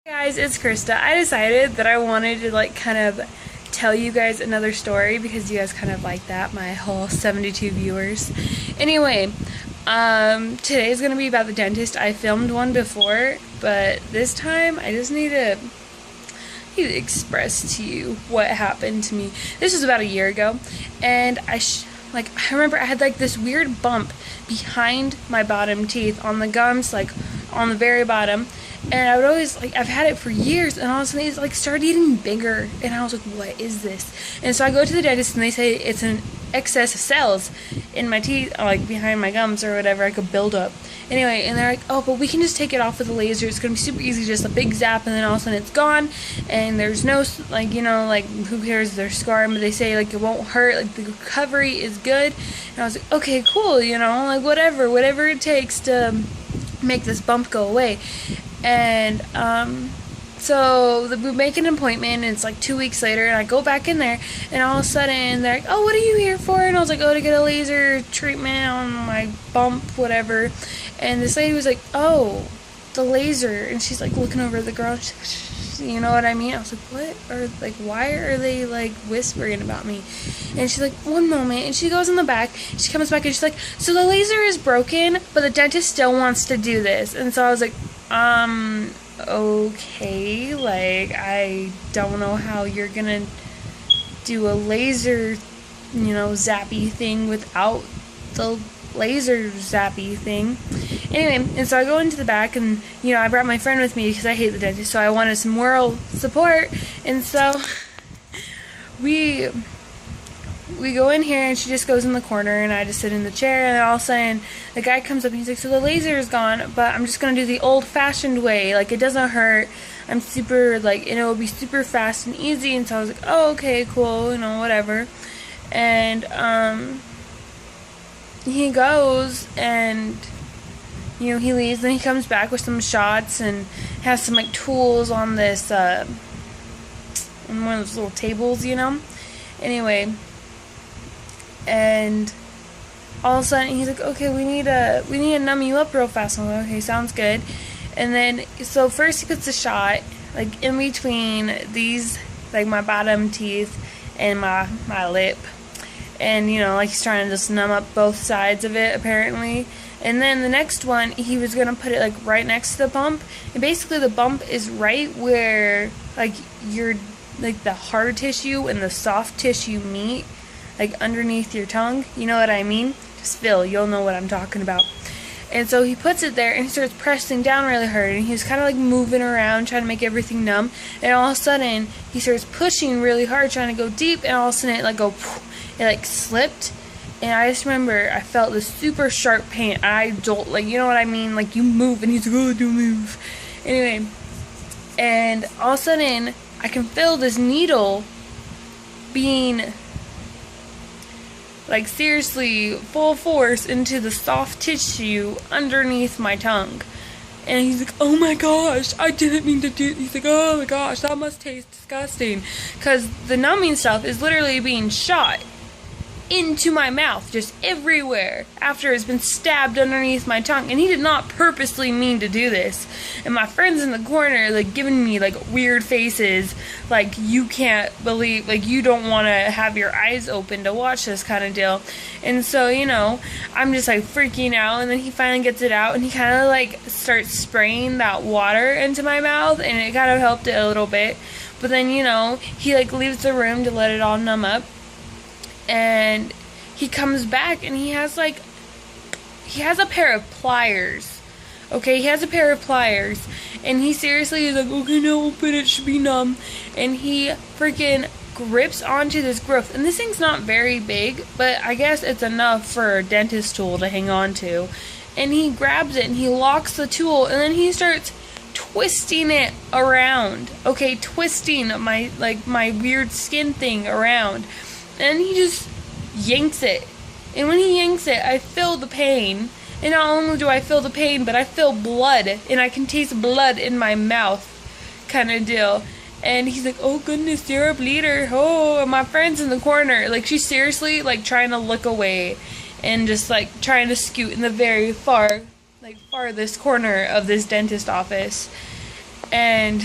Hey guys, it's Krista. I decided that I wanted to kind of tell you guys another story because you guys kind of like that, my whole 72 viewers. Anyway, today's gonna be about the dentist. I filmed one before, but this time I just need to express to you what happened to me. This was about a year ago, and I remember I had this weird bump behind my bottom teeth on the gums, on the very bottom. And I would always, I've had it for years, and all of a sudden it started getting bigger, and I was like, what is this? And so I go to the dentist, and they say it's an excess of cells in my teeth, behind my gums or whatever, a buildup. Anyway, and they're like, oh, but we can just take it off with a laser. It's going to be super easy, just a big zap, and then all of a sudden it's gone, and there's no, who cares, they're scarring, but they say, it won't hurt, the recovery is good. And I was like, okay, cool, whatever it takes to make this bump go away. And so we make an appointment, and it's 2 weeks later, and I go back in there, and all of a sudden they're like, oh, what are you here for? And I was like, oh, to get a laser treatment on my bump, whatever. And this lady was like, oh, the laser, and she's looking over at the girl, you know what I mean? I was like, what? Or why are they whispering about me? And she's like, one moment, and she goes in the back, she comes back, and she's like, so the laser is broken, but the dentist still wants to do this. And so I was like, okay, I don't know how you're gonna do a laser, zappy thing without the laser zappy thing. Anyway, and so I go into the back, and, I brought my friend with me because I hate the dentist, so I wanted some moral support, and so we go in here, and she just goes in the corner, and I just sit in the chair, and then all of a sudden, the guy comes up, and he's like, so the laser is gone, but I'm just going to do the old-fashioned way, it doesn't hurt, I'm super, and it'll be super fast and easy, and so I was like, oh, okay, cool, whatever, and, he goes, and, he leaves, then he comes back with some shots, and has some, tools on this, on one of those little tables, anyway. And all of a sudden he's like, okay, we need to numb you up real fast. I'm like, okay, sounds good. And then so first he puts a shot in between these my bottom teeth and my lip, and he's trying to just numb up both sides of it apparently. And then the next one, he was gonna put it right next to the bump, and basically the bump is right where your the hard tissue and the soft tissue meet, underneath your tongue, you know what I mean? Just feel, you'll know what I'm talking about. And so he puts it there, and he starts pressing down really hard, and he was kind of moving around, trying to make everything numb, and all of a sudden, he starts pushing really hard, trying to go deep, and all of a sudden it slipped, and I just remember, I felt this super sharp pain, and I jolt, you know what I mean? You move, and he's like, oh, don't move. Anyway, and all of a sudden, I can feel this needle being seriously full force into the soft tissue underneath my tongue. And he's like, oh my gosh, I didn't mean to do. He's like, oh my gosh, that must taste disgusting, because the numbing stuff is literally being shot into my mouth, just everywhere, after it's been stabbed underneath my tongue. And he did not purposely mean to do this. And my friends in the corner, giving me, weird faces, you can't believe, you don't want to have your eyes open to watch this kind of deal. And so, I'm just, freaking out, and then he finally gets it out, and he kind of, starts spraying that water into my mouth, and it kind of helped it a little bit. But then, he, leaves the room to let it all numb up. And he comes back, and he has a pair of pliers. Okay, he has a pair of pliers, and he seriously is like, okay, no, but it should be numb. And he freaking grips onto this growth, and this thing's not very big, but I guess it's enough for a dentist tool to hang on to. And he grabs it, and he locks the tool, and then he starts twisting it around. Okay, twisting my weird skin thing around. And he just yanks it. And when he yanks it, I feel the pain. And not only do I feel the pain, but I feel blood. And I can taste blood in my mouth, kind of deal. And he's like, oh goodness, you're a bleeder. Oh, and my friend's in the corner. She's seriously, trying to look away. And just, trying to scoot in the very farthest corner of this dentist office. And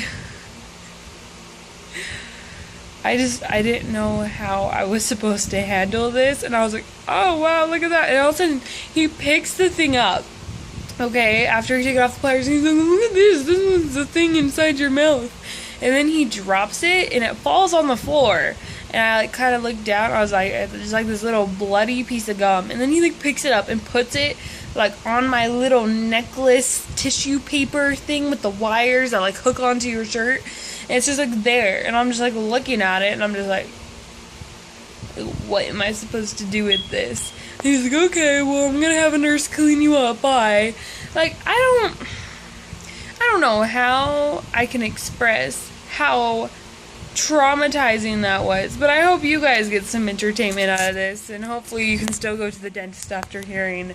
I didn't know how I was supposed to handle this, and I was like, oh wow, look at that. And all of a sudden he picks the thing up, okay, after he took it off the pliers, and he's like, look at this one's the thing inside your mouth. And then he drops it and it falls on the floor, and I like kind of looked down. I was like, there's like this little bloody piece of gum. And then he like picks it up and puts it like on my little necklace tissue paper thing with the wires that like hook onto your shirt. And it's just like there, and I'm just like looking at it, and I'm just like, what am I supposed to do with this? And he's like, okay, well, I'm gonna have a nurse clean you up, bye. Like, I don't know how I can express how traumatizing that was, but I hope you guys get some entertainment out of this, and hopefully you can still go to the dentist after hearing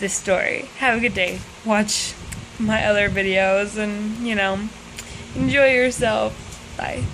this story. Have a good day. Watch my other videos, and, you know, enjoy yourself. Bye.